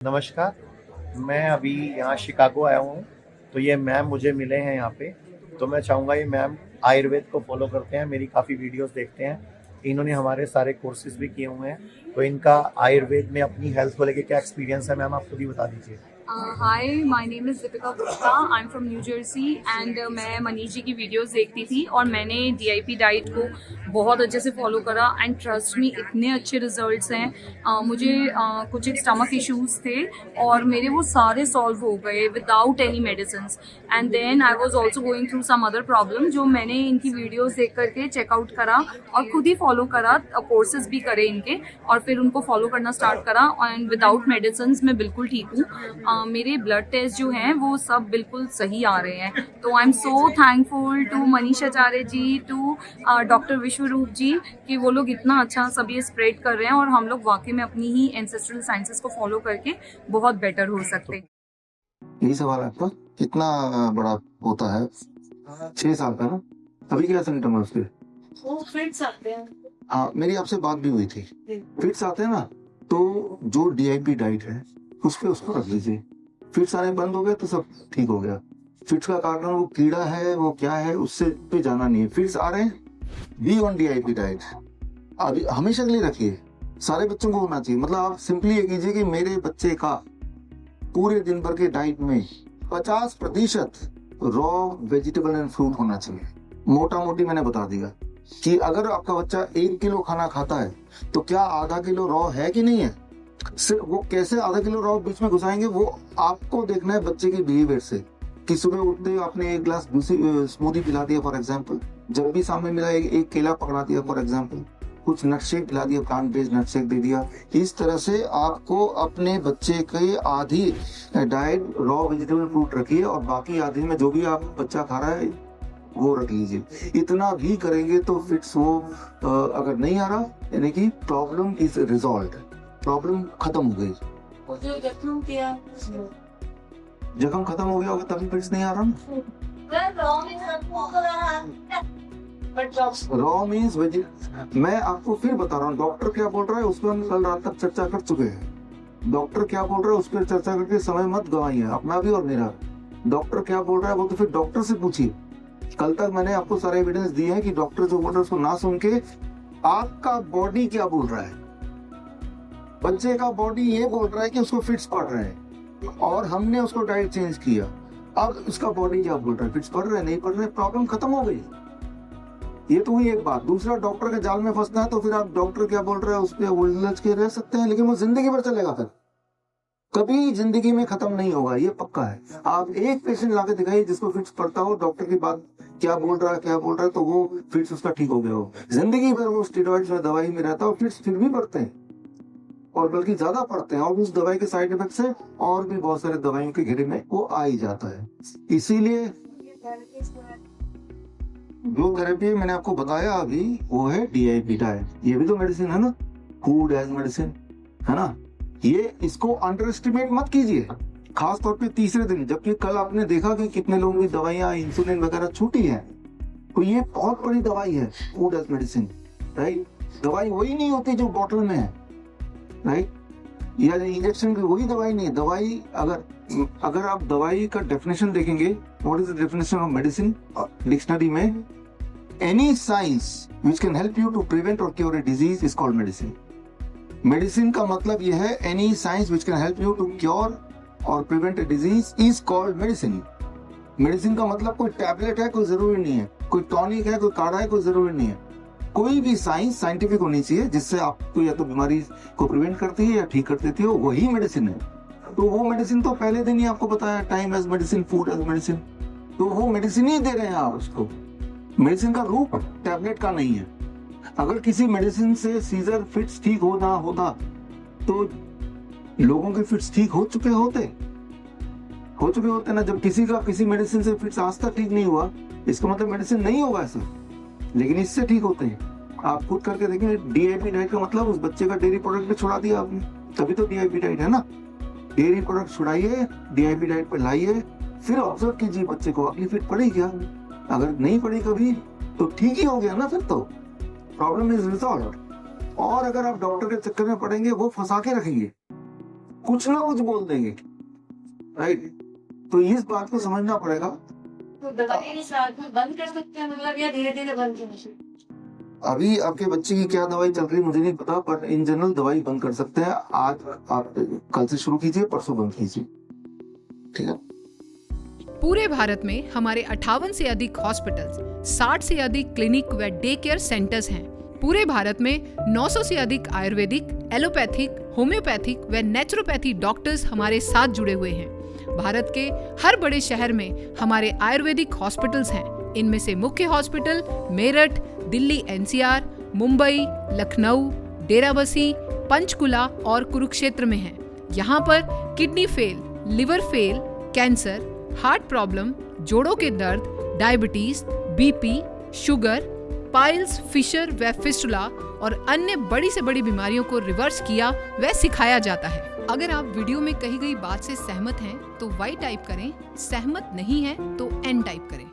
नमस्कार, मैं अभी यहाँ शिकागो आया हूँ। तो ये मैम मुझे मिले हैं यहाँ पे। तो मैं चाहूँगा ये मैम आयुर्वेद को फॉलो करते हैं, मेरी काफ़ी वीडियोस देखते हैं। इन्होंने हमारे सारे कोर्सेज भी किए हुए हैं। तो इनका आयुर्वेद में अपनी हेल्थ को लेके क्या एक्सपीरियंस है मैम, आप खुद ही बता दीजिए। Hi, my name is Deepika Gupta. I am from New Jersey and मैं मनीष जी की वीडियोस देखती थी और मैंने डीआईपी डाइट को बहुत अच्छे से फॉलो करा एंड ट्रस्ट मी, इतने अच्छे रिजल्ट्स हैं। मुझे कुछ एक स्टमक इश्यूज थे और मेरे वो सारे सॉल्व हो गए without any medicine. And then I was also going through some other problem, जो मैंने इनकी वीडियोस देख करके चेकआउट करा और खुद ही फॉलो करा, कोर्सेज भी करे इनके और फिर उनको फॉलो करना स्टार्ट करा एंड विदाउट मेडिसिन मैं बिल्कुल ठीक हूँ। मेरे ब्लड टेस्ट जो हैं वो सब बिल्कुल सही आ रहे हैं। तो I am so thankful to Manish Acharya ji, to doctor Vishwaroop ji कि वो लोग इतना अच्छा सब ये स्प्रेड कर रहे हैं और हम लोग वाकई में अपनी ही एंसेस्ट्रल साइंसेस को फॉलो करके बहुत बेटर हो सकते हैं। यही सवाल है आपका, कितना बड़ा होता है? 6 साल का ना? अभी क्या सिम्टम है उसके? वो फिट्स आते हैं। हाँ, मेरी आपसे बात भी हुई थी। फिट्स आते हैं ना, तो जो डीआईपी डाइट है उस पे उसको रख लीजिए। फिट्स आने बंद हो गए तो सब ठीक हो गया। फिट्स का कारण वो कीड़ा है, वो क्या है, उससे पे जाना नहीं है। फिट्स आ रहे हैं, बी ऑन डीआईपी डाइट। अभी हमेशा के लिए रखिए, सारे बच्चों को होना चाहिए। मतलब आप सिंपली ये कीजिए कि मेरे बच्चे का पूरे दिन भर के डाइट में 50% रॉ वेजिटेबल एंड फ्रूट होना चाहिए। मोटा मोटी मैंने बता दिया कि अगर आपका बच्चा 1 किलो खाना खाता है तो क्या आधा किलो रॉ है कि नहीं है। सिर्फ वो कैसे आधा किलो रॉ बीच में घुसाएंगे, वो आपको देखना है बच्चे के बिहेवियर से। कि सुबह उठते आपने 1 गिलास स्मूदी पिला दिया फॉर एग्जाम्पल, जब भी सामने मिला एक केला पकड़ा दिया फॉर एग्जाम्पल, कुछ नट शेक पिला दिया, प्लांट बेस्ड नट शेक दे दिया। इस तरह से आपको अपने बच्चे के आधी डाइट रॉ वेजिटेबल फ्रूट रखिए और बाकी आधी में जो भी आप बच्चा खा रहा है वो रख लीजिए। इतना भी करेंगे तो फिट्स वो अगर नहीं आ रहा, यानी कि प्रॉब्लम इज रिजॉल्व, प्रॉब्लम खत्म हो गई। जो जख्म किया जख्म खत्म हो गया होगा तभी फिट्स नहीं आ रहा। रॉ मीन्स मैं आपको फिर बता रहा हूँ, डॉक्टर क्या बोल रहा है उस पर हम कल रात तक चर्चा कर चुके हैं। डॉक्टर क्या बोल रहा है उस पर चर्चा करके समय मत गवाइए, अपना भी और मेरा। डॉक्टर क्या बोल रहा है वो तो फिर डॉक्टर से पूछिए। कल तक मैंने आपको सारे एविडेंस दिए हैं कि डॉक्टर जो बोल रहा है उसको ना सुन के आपका बॉडी क्या बोल रहा है। बच्चे का बॉडी ये बोल रहा है कि उसको फिट्स पड़ रहे हैं और हमने उसको डाइट चेंज किया। अब उसका बॉडी क्या बोल रहा है, फिट्स पड़ रहे हैं नहीं पड़ रहे, प्रॉब्लम खत्म हो गई। ये तो हुई एक बात। दूसरा, डॉक्टर के जाल में फंसना है तो फिर आप डॉक्टर क्या बोल रहे हैं उस पर उलझ के रह सकते हैं, लेकिन वो जिंदगी भर चलेगा, फिर कभी जिंदगी में खत्म नहीं होगा, ये पक्का है। आप एक पेशेंट लाके दिखाइए जिसको फिट्स पड़ता हो, डॉक्टर की बात क्या बोल रहा है तो वो फिट्स उसका ठीक हो गया हो। जिंदगी भर वो स्टेरॉइड्स में दवाई में रहता है और फिट्स फिर भी पड़ते हैं और बल्कि ज्यादा पड़ते हैं, और उस दवाई के साइड इफेक्ट से और भी बहुत सारे दवाइयों के घेरे में वो आ ही जाता है। इसीलिए जो थेरेपी मैंने आपको बताया अभी वो है डीआईपी डाइट। ये भी तो मेडिसिन है ना, फूड एज मेडिसिन है ना। ये इसको अंडर एस्टिमेट मत कीजिए, खास तौर पे तीसरे दिन, जबकि कल आपने देखा कि कितने लोगों की दवाइयां इंसुलिन वगैरह छूटी है। तो ये बहुत बड़ी दवाई है फूड एज मेडिसिन, राइट। दवाई वही नहीं होती जो बोतल में है, राइट, या इंजेक्शन की वही दवाई नहीं है। दवाई अगर आप दवाई का डेफिनेशन देखेंगे, what is the definition of medicine dictionary में, any science which can help you to prevent और cure a disease is called medicine. Medicine का मतलब यह है any science which can help you to cure और prevent a disease is called medicine. Medicine का मतलब कोई टैबलेट है कोई जरूरी नहीं है, कोई टॉनिक है कोई काढ़ा है कोई जरूरी नहीं है। कोई भी साइंस साइंटिफिक होनी चाहिए जिससे आपको या तो बीमारी को प्रिवेंट करती है या ठीक कर देती है, वही मेडिसिन है। तो वो मेडिसिन तो पहले दिन ही आपको बताया, time as medicine, food as medicine. तो वो मेडिसिन ही दे रहे हैं आप उसको। मेडिसिन का रूप टैबलेट का नहीं है। अगर किसी मेडिसिन से सीजर फिट्स ठीक होता तो लोगों के फिट्स ठीक हो चुके होते ना। जब किसी का किसी मेडिसिन से फिट्स आज तक ठीक नहीं हुआ, इसका मतलब मेडिसिन नहीं होगा ऐसा, लेकिन इससे ठीक होते हैं। आप खुद करके देखें, डीआईपी डाइट का मतलब उस बच्चे का डेयरी प्रोडक्ट पे छुड़ा दिया आपने, तभी तो डीआईपी डाइट है ना। डेयरी प्रोडक्ट छुड़ाइए, डीआईपी डाइट पे लाइए, फिर ऑब्जर्व कीजिए बच्चे को अगली फिट पड़ी क्या। अगर नहीं पड़ी कभी तो ठीक ही हो गया ना, फिर तो प्रॉब्लम इज रिजॉल्व। और अगर आप डॉक्टर के चक्कर में पड़ेंगे, वो फंसा के रखेंगे कुछ ना कुछ बोल देंगे, राइट। तो इस बात को समझना पड़ेगा। तो दवाई के साथ में बंद कर सकते हैं मतलब, या धीरे धीरे बंद कर सकते हैं? अभी आपके बच्चे की क्या दवाई चल रही है मुझे नहीं पता, पर इन जनरल दवाई बंद कर सकते हैं। आज आप कल से शुरू कीजिए, परसों बंद कीजिए, ठीक है। पूरे भारत में हमारे 58 से अधिक हॉस्पिटल्स, 60 से अधिक क्लिनिक व डे केयर सेंटर्स हैं। पूरे भारत में 900 से अधिक आयुर्वेदिक, एलोपैथिक, होम्योपैथिक व नेचुरोपैथी डॉक्टर्स हमारे साथ जुड़े हुए हैं। भारत के हर बड़े शहर में हमारे आयुर्वेदिक हॉस्पिटल्स हैं। इनमें से मुख्य हॉस्पिटल मेरठ, दिल्ली NCR, मुंबई, लखनऊ, डेराबसी, पंचकुला और कुरुक्षेत्र में हैं। यहाँ पर kidney fail, liver fail, cancer, heart problem, जोड़ों के दर्द, diabetes, BP, sugar, piles, fissure व फिस्टुला और अन्य बड़ी से बड़ी बीमारियों को रिवर्स किया व सिखाया जाता है। अगर आप वीडियो में कही गई बात से सहमत हैं तो Y टाइप करें, सहमत नहीं हैं तो N टाइप करें।